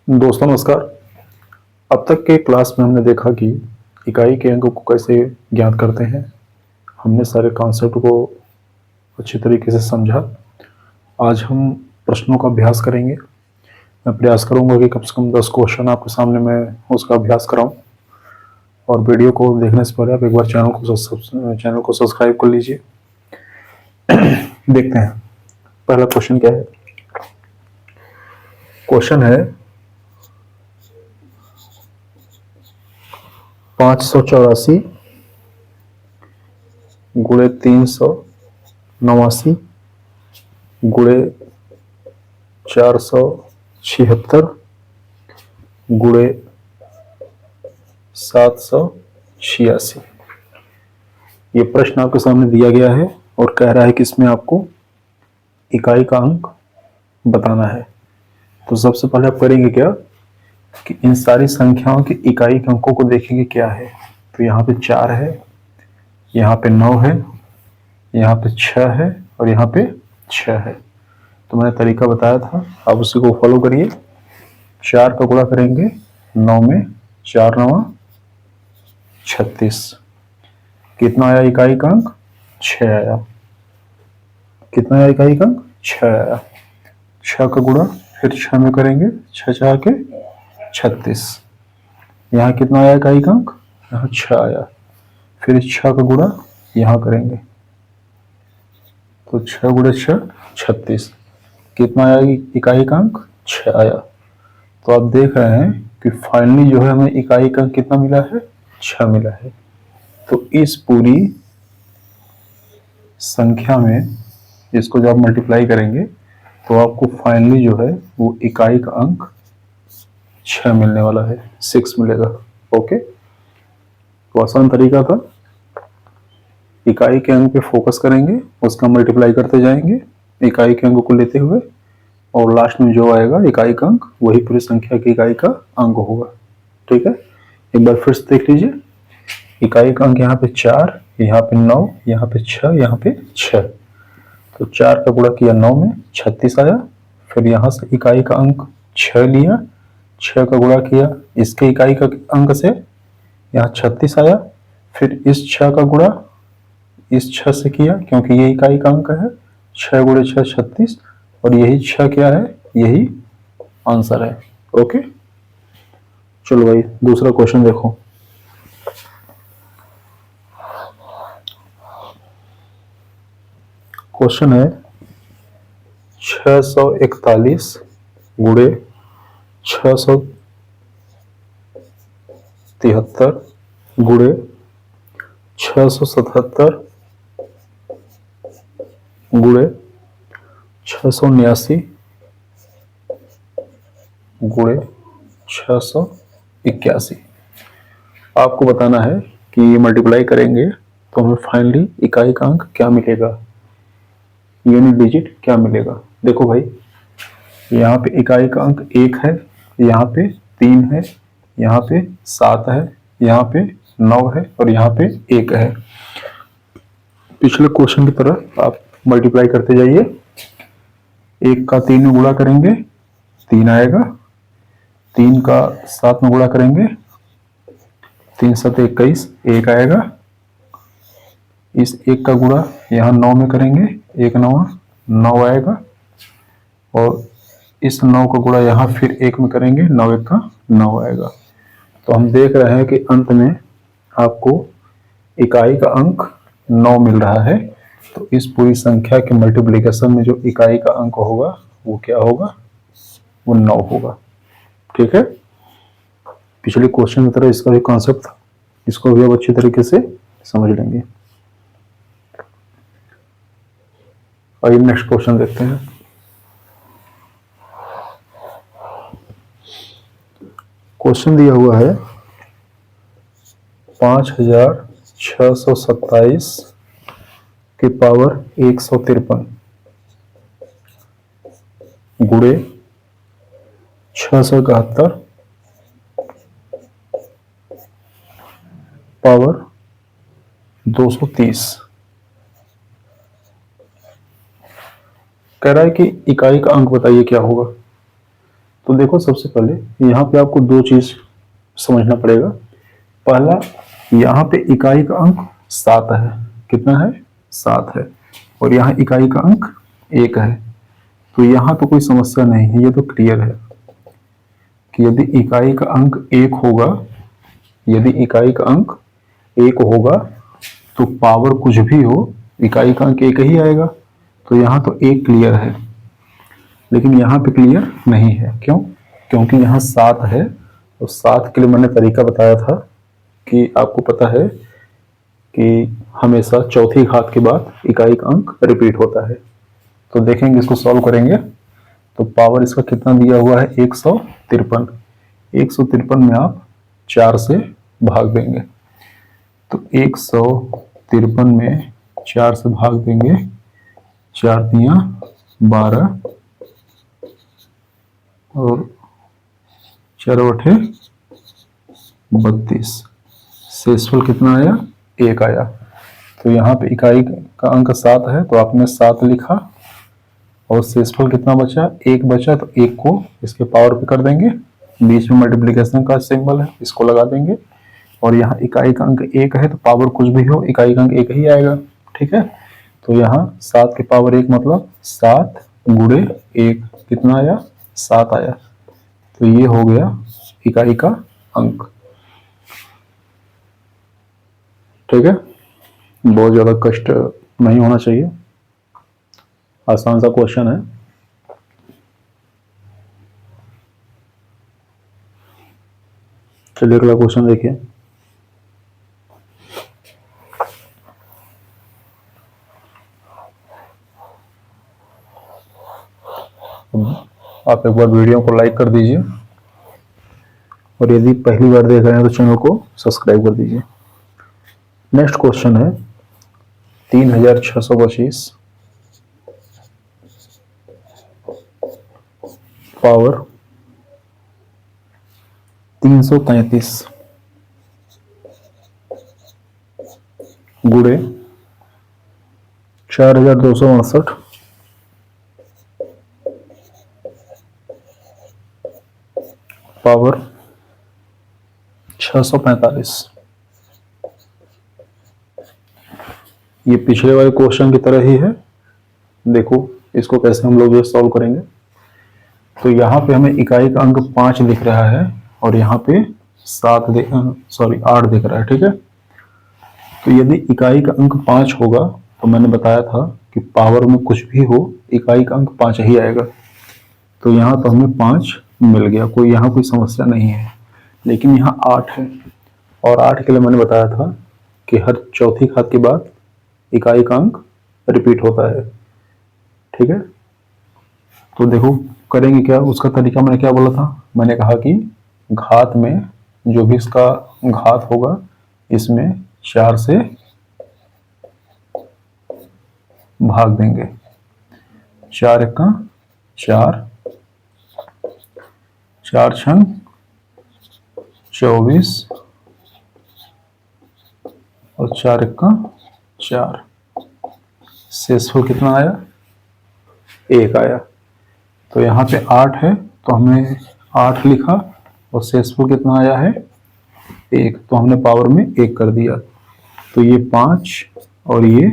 दोस्तों नमस्कार। अब तक के क्लास में हमने देखा कि इकाई के अंक को कैसे ज्ञात करते हैं। हमने सारे कॉन्सेप्ट को अच्छी तरीके से समझा। आज हम प्रश्नों का अभ्यास करेंगे। मैं प्रयास करूंगा कि कम से कम 10 क्वेश्चन आपके सामने मैं उसका अभ्यास कराऊं। और वीडियो को देखने से पहले आप एक बार चैनल को सब्सक्राइब कर लीजिए। देखते हैं पहला क्वेश्चन क्या है। क्वेश्चन है 584 गुणे 389 गुणे 476 गुणे 786। ये प्रश्न आपके सामने दिया गया है और कह रहा है कि इसमें आपको इकाई का अंक बताना है। तो सबसे पहले आप करेंगे क्या कि इन सारी संख्याओं की इकाई के अंकों को देखेंगे क्या है। तो यहाँ पे 4 है, यहाँ पे 9 है, यहाँ पे 6 है और यहाँ पे 6 है। तो मैंने तरीका बताया था, आप उसी को फॉलो करिए। 4 का गुणा करेंगे 9 में, 4 9 36। कितना आया इकाई का अंक? 6 आया। कितना आया इकाई का अंक? 6 आया। 6 का गुणा फिर 6 में करेंगे, 6 4 के 36। यहाँ कितना आया इकाई का अंक? यहाँ 6 आया। फिर 6 का गुणा यहाँ करेंगे तो 6 गुणे 6 36। कितना आया इकाई का अंक? 6 आया। तो आप देख रहे हैं कि फाइनली जो है हमें इकाई का अंक कितना मिला है? 6 मिला है। तो इस पूरी संख्या में इसको जब आप मल्टीप्लाई करेंगे तो आपको फाइनली जो है वो इकाई का अंक 6 मिलने वाला है, 6 मिलेगा। ओके, तो आसान तरीका था। इकाई के अंक पे फोकस करेंगे, उसका मल्टीप्लाई करते जाएंगे इकाई के अंक को लेते हुए, और लास्ट में जो आएगा इकाई का अंक वही पूरी संख्या की इकाई का अंक होगा। ठीक है, एक बार फिर से देख लीजिए। इकाई का अंक यहाँ पे 4, यहाँ पे 9, यहाँ पे 6, यहाँ पे 6। तो 4 का गुणा किया 9 में, 36 आया। फिर यहाँ से इकाई का अंक 6 लिया, 6 का गुणा किया इसके इकाई का अंक से, यहाँ 36 आया। फिर इस 6 का गुणा इस 6 से किया क्योंकि ये इकाई का अंक है। 6 गुणे 6 36, और यही 6 क्या है? यही आंसर है। ओके, चलो भाई दूसरा क्वेश्चन देखो। क्वेश्चन है 641 गुणे 673 गुणे 677 गुणे 679 गुणे 681। आपको बताना है कि ये मल्टीप्लाई करेंगे तो हमें फाइनली इकाई का अंक क्या मिलेगा, यूनिट डिजिट क्या मिलेगा। देखो भाई, यहाँ पे इकाई का अंक 1 है, यहाँ पे 3 है, यहाँ पे 7 है, यहाँ पे 9 है और यहाँ पे 1 है। पिछले क्वेश्चन की तरह आप मल्टीप्लाई करते जाइए। 1 का 3 में गुणा करेंगे 3 आएगा, 3 का 7 में गुणा करेंगे 3 7 21, 1 आएगा। इस 1 का गुणा यहाँ 9 में करेंगे, 1 9 9 आएगा। और इस 9 का गुणा यहाँ फिर 1 में करेंगे, 9 1 का 9 आएगा। तो हम देख रहे हैं कि अंत में आपको इकाई का अंक 9 मिल रहा है। तो इस पूरी संख्या के मल्टीप्लिकेशन में जो इकाई का अंक होगा वो क्या होगा? वो 9 होगा। ठीक है, पिछले क्वेश्चन की तरह इसका भी कॉन्सेप्ट था, इसको भी अब अच्छी तरीके से समझ लेंगे। आइए नेक्स्ट क्वेश्चन देखते हैं। क्वेश्चन दिया हुआ है 5627 की पावर 153 गुणे 671 पावर 230। कह रहा है कि इकाई का अंक बताइए क्या होगा। तो देखो सबसे पहले यहाँ पे आपको दो चीज समझना पड़ेगा। पहला, यहाँ पे इकाई का अंक 7 है। कितना है? 7 है। और यहाँ इकाई का अंक 1 है। तो यहाँ तो कोई समस्या नहीं है, ये तो क्लियर है कि यदि इकाई का अंक 1 होगा, यदि इकाई का अंक 1 होगा तो पावर कुछ भी हो, इकाई का अंक 1 ही आएगा। तो यहाँ तो 1 क्लियर है, लेकिन यहाँ पे क्लियर नहीं है। क्यों? क्योंकि यहाँ 7 है, और 7 के लिए मैंने तरीका बताया था कि आपको पता है कि हमेशा चौथी घात के बाद इकाई का अंक रिपीट होता है। तो देखेंगे, इसको सॉल्व करेंगे तो पावर इसका कितना दिया हुआ है? 153। 153 में आप 4 से भाग देंगे, तो 153 में 4 से भाग देंगे, 4 दिया 12 और 4 बटे 32। शेषफल कितना आया? 1 आया। तो यहाँ पे इकाई का अंक 7 है तो आपने 7 लिखा, और शेषफल कितना बचा? 1 बचा। तो 1 को इसके पावर पे कर देंगे, बीच में मल्टीप्लिकेशन का सिंबल है, इसको लगा देंगे। और यहाँ इकाई का अंक 1 है तो पावर कुछ भी हो, इकाई का अंक 1 ही आएगा। ठीक है, तो यहाँ 7 के पावर 1 मतलब 7 गुणे 1 कितना आया? 7 आया। तो ये हो गया इकाई का अंक। ठीक है, बहुत ज्यादा कष्ट नहीं होना चाहिए, आसान सा क्वेश्चन है। चलिए अगला क्वेश्चन देखिए। आप एक बार वीडियो को लाइक कर दीजिए, और यदि पहली बार देख रहे हैं तो चैनल को सब्सक्राइब कर दीजिए। नेक्स्ट क्वेश्चन है 3625 पावर 333 गुणे 4268 पावर 645। ये पिछले वाले क्वेश्चन की तरह ही है। देखो इसको कैसे हम लोग ये सॉल्व करेंगे। तो यहाँ पे हमें इकाई का अंक 5 दिख रहा है, और यहाँ पे 8 दिख रहा है। ठीक है, तो यदि इकाई का अंक 5 होगा तो मैंने बताया था कि पावर में कुछ भी हो, इकाई का अंक 5 ही आएगा। तो यहाँ तो हमें 5 मिल गया, कोई यहाँ कोई समस्या नहीं है। लेकिन यहाँ 8 है, और 8 के लिए मैंने बताया था कि हर चौथी घात के बाद इकाई का अंक रिपीट होता है। ठीक है, तो देखो करेंगे क्या, उसका तरीका मैंने क्या बोला था? मैंने कहा कि घात में जो भी इसका घात होगा, इसमें 4 से भाग देंगे। 4 1 4, 4 6 24, और 4 1 4। शेषफल कितना आया? 1 आया। तो यहाँ पे 8 है तो हमने 8 लिखा, और शेषफल कितना आया है? 1, तो हमने पावर में 1 कर दिया। तो ये 5 और ये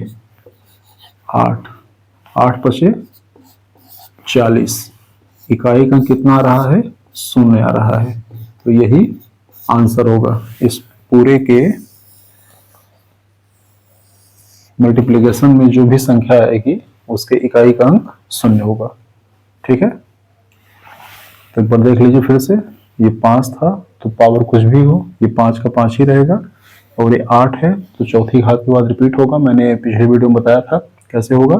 8, 8 बचे 40। इकाई का कितना आ रहा है? 0 आ रहा है। तो यही आंसर होगा। इस पूरे के मल्टीप्लिकेशन में जो भी संख्या आएगी उसके इकाई का अंक 0 होगा। ठीक है, तो एक बार देख लीजिए फिर से। ये 5 था तो पावर कुछ भी हो, ये 5 का 5 ही रहेगा, और ये 8 है तो चौथी घात के बाद रिपीट होगा। मैंने पिछले वीडियो में बताया था कैसे होगा।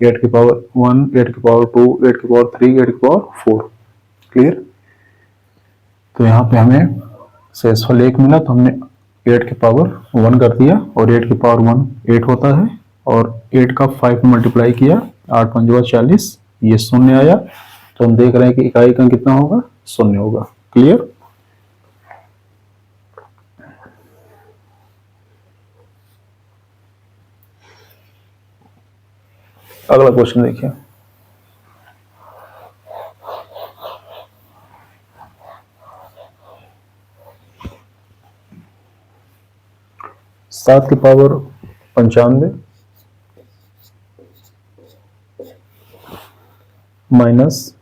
8 की पावर 1, 8 की पावर 2, 8 की पावर 3, 8 की पावर 4। क्लियर? तो यहाँ पे हमें शेषफल 1 मिला, तो हमने 8 की पावर 1 कर दिया, और 8 की पावर 1 8 होता है, और 8 का 5 मल्टीप्लाई किया, 8 5 40, ये 0 आया। तो हम देख रहे हैं कि इकाई का कितना होगा? 0 होगा। क्लियर? अगला क्वेश्चन देखिए। 7 की पावर 95 माइनस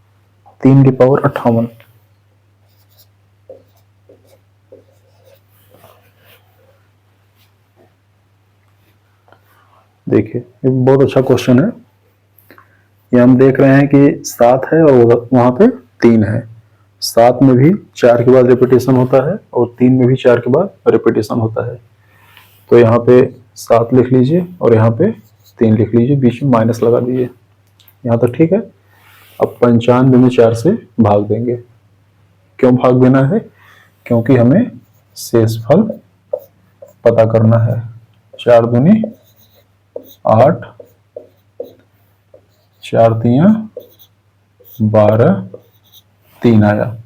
3 की पावर 58। देखिए ये बहुत अच्छा क्वेश्चन है। ये हम देख रहे हैं कि 7 है और वहां पे 3 है। 7 में भी 4 के बाद रिपीटेशन होता है और 3 में भी 4 के बाद रिपीटेशन होता है। तो यहाँ पे 7 लिख लीजिए और यहाँ पे 3 लिख लीजिए, बीच में माइनस लगा दीजिए। यहाँ तक ठीक है। अब 95 में 4 से भाग देंगे। क्यों भाग देना है? क्योंकि हमें शेषफल पता करना है। 4 दूनी 8, 4 तियां 12, 3 आया।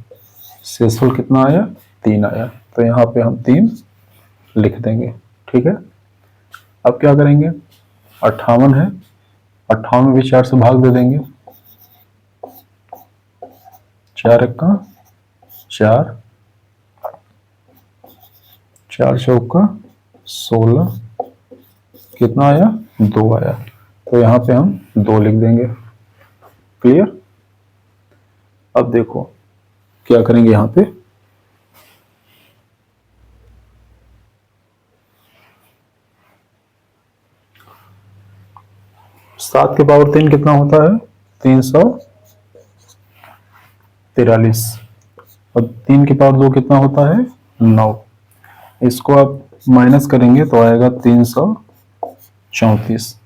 शेषफल कितना आया? 3 आया। तो यहाँ पे हम 3 लिख देंगे। ठीक है। अब क्या करेंगे? 58 है, 58 में भी 4 से भाग दे देंगे। 4 एक्का 4, 4 चौका 16, कितना आया? 2 आया। तो यहाँ पे हम 2 लिख देंगे। क्लियर? अब देखो क्या करेंगे यहाँ पे। सात के पावर 3 कितना होता है? 343। और 3 की पावर 2 कितना होता है? 9। इसको आप माइनस करेंगे तो आएगा 334।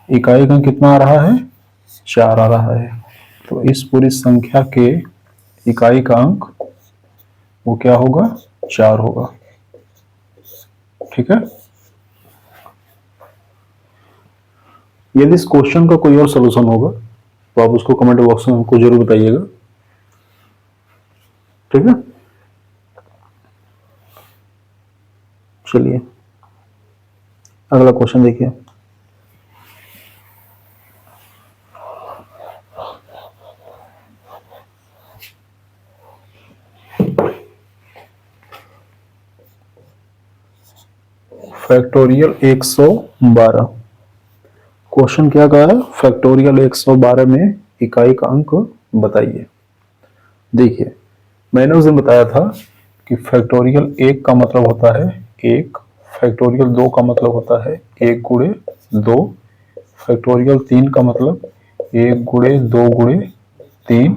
इकाई का कितना आ रहा है? 4 आ रहा है। तो इस पूरी संख्या के इकाई का अंक वो क्या होगा? 4 होगा। ठीक है। यदि इस क्वेश्चन का कोई और सलूशन होगा तो आप उसको कमेंट बॉक्स में हमको जरूर बताइएगा। ठीक है। चलिए अगला क्वेश्चन देखिए। फैक्टोरियल 112। क्वेश्चन क्या कहा है? फैक्टोरियल 112 में इकाई का अंक बताइए। देखिए मैंने उसे बताया था कि फैक्टोरियल 1 का मतलब होता है 1, फैक्टोरियल 2 का मतलब होता है 1 गुणे 2, फैक्टोरियल 3 का मतलब 1 गुणे 2 गुणे 3,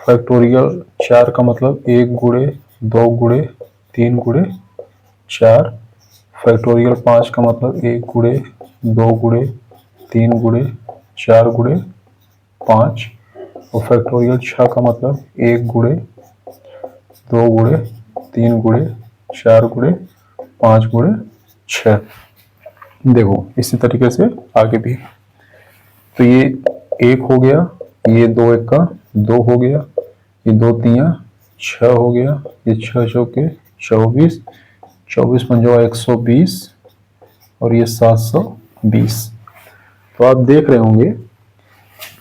फैक्टोरियल 4 का मतलब 1 गुणे 2 गुणे 3 गुणे 4, फैक्टोरियल 5 का मतलब 1 गुणे 2 गुणे 3 गुणे 4 गुणे 5, और फैक्टोरियल 6 का मतलब 1 गुणे 2 गुणे 3 गुणे 4 गुणे 5 गुणे 6। देखो इसी तरीके से आगे भी। तो ये 1 हो गया, ये 2 1 का 2 हो गया, ये 2 तियां 6 हो गया, ये 6 चौके 24, 24 पंजवा 120 और ये 720। तो आप देख रहे होंगे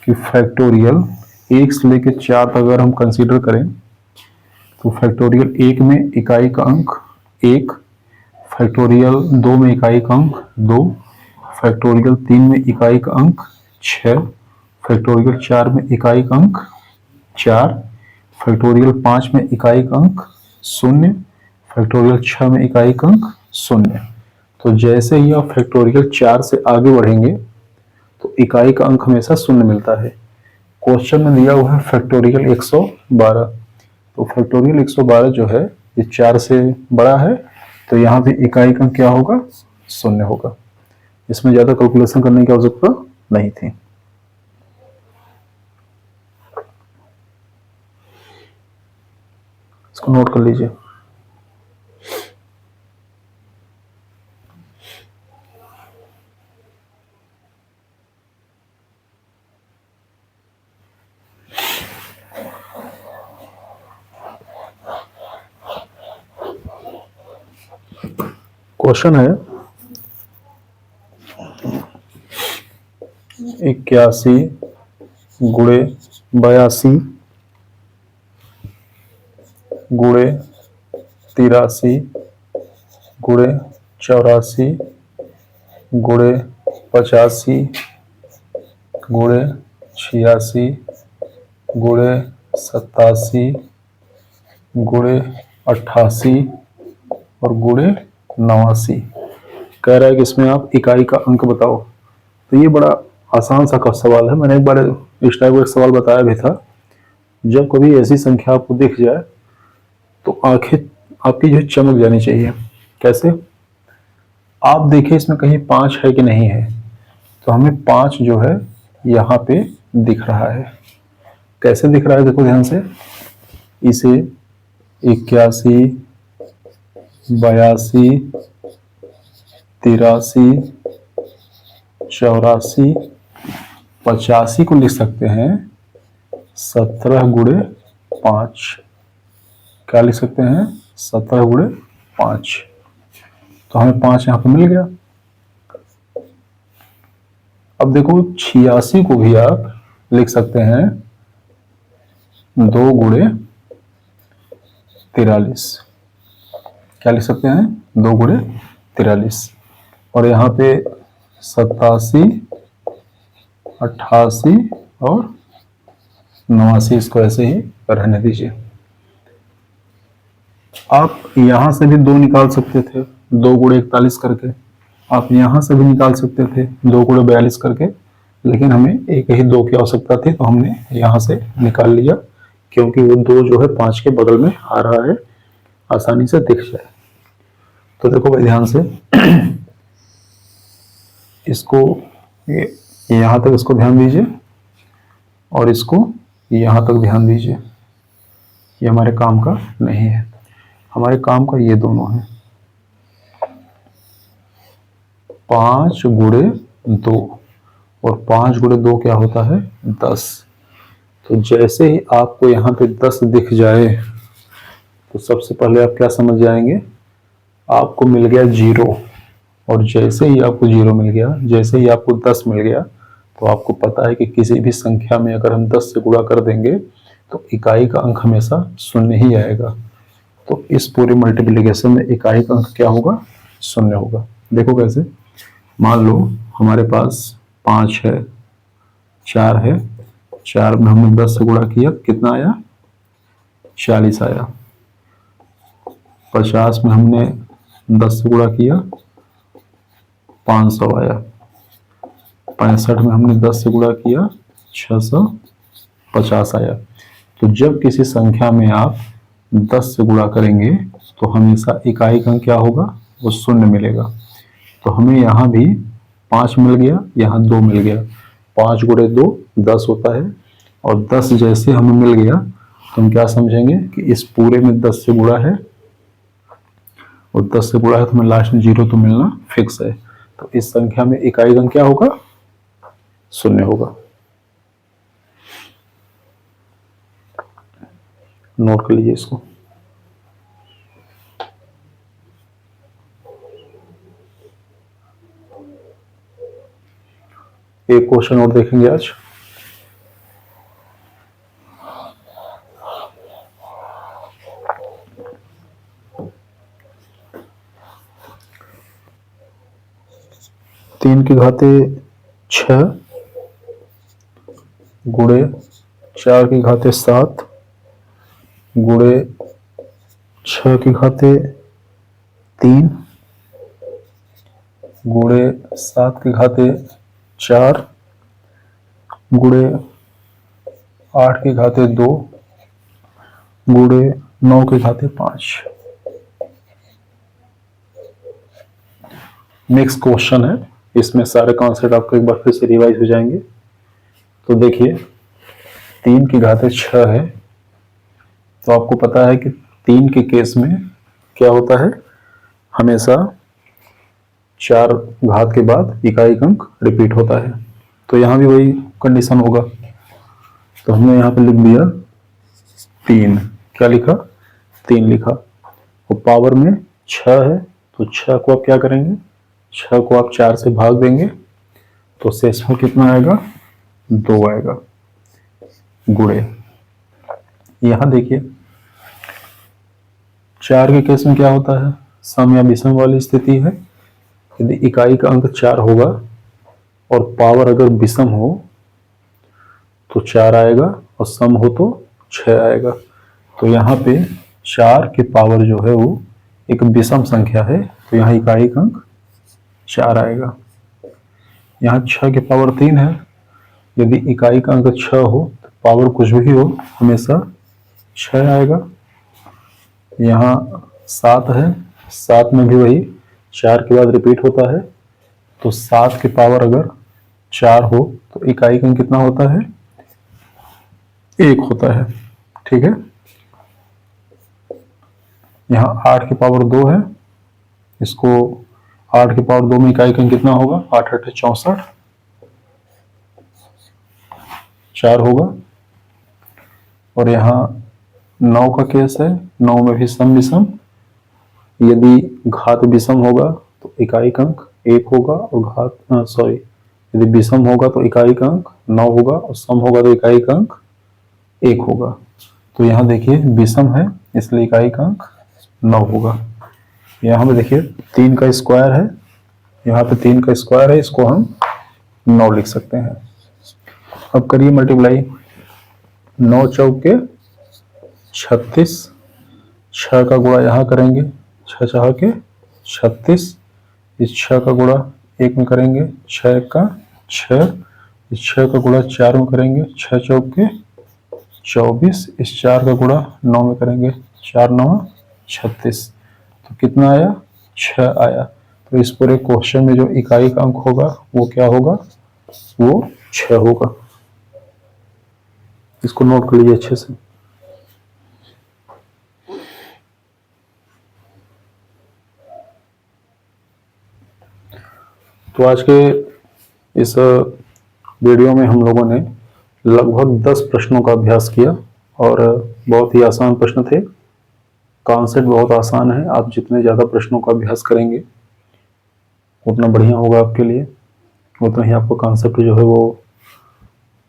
कि फैक्टोरियल 1 से लेकर 4 तक अगर हम कंसीडर करें तो फैक्टोरियल 1 में इकाई का अंक 1, फैक्टोरियल 2 में इकाई का अंक 2, फैक्टोरियल 3 में इकाई का अंक 6, फैक्टोरियल 4 में इकाई का अंक 4, फैक्टोरियल 5 में इकाई का अंक 0, फैक्टोरियल 6 में इकाई का अंक 0। तो जैसे ही आप फैक्टोरियल 4 से आगे बढ़ेंगे तो इकाई का अंक हमेशा 0 मिलता है। क्वेश्चन में दिया हुआ है फैक्टोरियल 112। तो फैक्टोरियल 112 जो है ये 4 से बड़ा है, तो यहाँ पे इकाई का क्या होगा? 0 होगा। इसमें ज्यादा कैलकुलेशन करने की आवश्यकता नहीं थी। इसको नोट कर लीजिए। क्वेश्चन है 81 गुणे 82 गुणे 83 गुणे 84 गुणे 85 गुणे 86 गुणे 87 गुणे 88 और गुणे 89। कह रहा है कि इसमें आप इकाई का अंक बताओ। तो ये बड़ा आसान सा का सवाल है। मैंने एक बार इस टाइप का एक सवाल बताया भी था। जब कभी ऐसी संख्या आपको दिख जाए तो आंखें आपकी जो चमक जानी चाहिए। कैसे? आप देखिए इसमें कहीं 5 है कि नहीं है। तो हमें 5 जो है यहाँ पे दिख रहा है। कैसे दिख रहा है देखो ध्यान से। इसे 81, 82, 83, 84, 85 को लिख सकते हैं 17 गुणे 5। क्या लिख सकते हैं? 17 गुणे 5। तो हमें 5 यहां पर मिल गया। अब देखो 86 को भी आप लिख सकते हैं 2 गुणे 43। क्या लिख सकते हैं? 2 गुणे 43। और यहाँ पे 87, 88 और 89 इसको ऐसे ही रहने दीजिए। आप यहां से भी 2 निकाल सकते थे 2 गुणे 41 करके। आप यहां से भी निकाल सकते थे 2 गुणे 42 करके। लेकिन हमें एक ही 2 की आवश्यकता थी तो हमने यहां से निकाल लिया, क्योंकि वो 2 जो है 5 के बगल में आ रहा है, आसानी से दिख जाए। तो देखो भाई ध्यान से इसको यहां तक इसको ध्यान दीजिए और इसको यहां तक ध्यान दीजिए। ये हमारे काम का नहीं है। हमारे काम का ये दोनों है। 5 गुणे 2 और 5 गुणे 2 क्या होता है? 10। तो जैसे ही आपको यहाँ पे 10 दिख जाए तो सबसे पहले आप क्या समझ जाएंगे? आपको मिल गया 0। और जैसे ही आपको 0 मिल गया, जैसे ही आपको 10 मिल गया, तो आपको पता है कि किसी भी संख्या में अगर हम 10 से गुणा कर देंगे तो इकाई का अंक हमेशा 0 ही आएगा। तो इस पूरे मल्टीप्लिकेशन में इकाई का अंक क्या होगा? 0 होगा। देखो कैसे। मान लो हमारे पास 5 है, 4 है, 4 में हमने 10 से गुणा किया, कितना आया? 40 आया। 50 में हमने 10 से गुणा किया, 500 आया। 65 में हमने 10 से गुणा किया, 650 आया। तो जब किसी संख्या में आप 10 से गुणा करेंगे तो हमेशा इकाई का अंक क्या होगा? वो 0 मिलेगा। तो हमें यहाँ भी 5 मिल गया, यहाँ 2 मिल गया। 5 गुणे 2 10 होता है। और 10 जैसे हमें मिल गया तो हम क्या समझेंगे कि इस पूरे में 10 से गुणा है, और 10 से गुणा है तो हमें लास्ट में 0 तो मिलना फिक्स है। तो इस संख्या में इकाई का अंक क्या होगा? 0 होगा। नोट कर लीजिए इसको। एक क्वेश्चन और देखेंगे आज। तीन की घाते 6 गुणे 4 की घाते 7 गुणे 6 की घाते 3 गुणे 7 की घाते 4 गुणे 8 की घाते 2 गुणे 9 की घाते 5। नेक्स्ट क्वेश्चन है। इसमें सारे कॉन्सेप्ट आपको एक बार फिर से रिवाइज हो जाएंगे। तो देखिए 3 की घाते 6 है, तो आपको पता है कि 3 के केस में क्या होता है? हमेशा 4 घात के बाद इकाई का अंक रिपीट होता है। तो यहाँ भी वही कंडीशन होगा। तो हमने यहाँ पे लिख दिया 3। क्या लिखा? 3 लिखा। और पावर में 6 है, तो 6 को आप क्या करेंगे? 6 को आप 4 से भाग देंगे तो शेषफल कितना आएगा? 2 आएगा। गुणे यहां देखिए 4 के केस में क्या होता है? सम या विषम वाली स्थिति है, यदि इकाई का अंक 4 होगा और पावर अगर विषम हो तो 4 आएगा और सम हो तो 6 आएगा। तो यहाँ पे 4 की पावर जो है वो एक विषम संख्या है, तो यहाँ इकाई का अंक 4 आएगा। यहाँ 6 की पावर 3 है, यदि इकाई का अंक 6 हो तो पावर कुछ भी हो हमेशा 6 आएगा। यहाँ 7 है, 7 में भी वही 4 के बाद रिपीट होता है, तो 7 की पावर अगर 4 हो तो इकाई का अंक कितना होता है, 1 होता है। ठीक है। यहाँ 8 की पावर 2 है, इसको 8 की पावर 2 में इकाई का अंक कितना होगा, 8 8 64, 4 होगा। और यहाँ 9 का केस है, 9 में भी सम विषम, यदि घात विषम होगा तो इकाई का अंक 1 होगा और यदि विषम होगा तो इकाई का अंक 9 होगा और सम होगा तो इकाई का अंक 1 होगा। तो यहाँ देखिए विषम है इसलिए इकाई का अंक 9 होगा। यहाँ पे देखिए 3 का स्क्वायर है, यहाँ पे 3 का स्क्वायर है, इसको हम 9 लिख सकते हैं। अब करिए मल्टीप्लाई, 9 चौके 36, 6 का गुणा यहाँ करेंगे, 6 चाह के 36, इस 6 का गुणा 1 में करेंगे, 6 का 6, इस 6 का गुणा 4 में करेंगे, 6 चौके 24, इस 4 का गुणा 9 में करेंगे, 4 9 36, तो कितना आया, 6 आया। तो इस पूरे क्वेश्चन में जो इकाई का अंक होगा वो क्या होगा, वो 6 होगा। इसको नोट कर लीजिए अच्छे से। तो आज के इस वीडियो में हम लोगों ने लगभग 10 प्रश्नों का अभ्यास किया और बहुत ही आसान प्रश्न थे। कॉन्सेप्ट बहुत आसान है, आप जितने ज़्यादा प्रश्नों का अभ्यास करेंगे उतना बढ़िया होगा आपके लिए, उतना ही आपका कॉन्सेप्ट जो है वो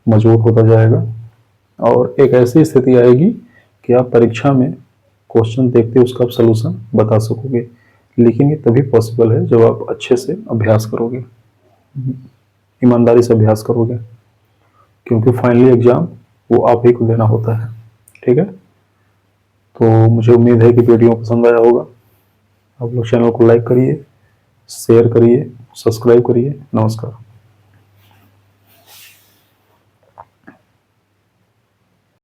मजबूत होता जाएगा और एक ऐसी स्थिति आएगी कि आप परीक्षा में क्वेश्चन देखते उसका आप सलूशन बता सकोगे। लेकिन ये तभी पॉसिबल है जब आप अच्छे से अभ्यास करोगे, ईमानदारी से अभ्यास करोगे, क्योंकि फाइनली एग्जाम वो आप ही को देना होता है। ठीक है। तो मुझे उम्मीद है कि वीडियो पसंद आया होगा। आप लोग चैनल को लाइक करिए, शेयर करिए, सब्सक्राइब करिए। नमस्कार।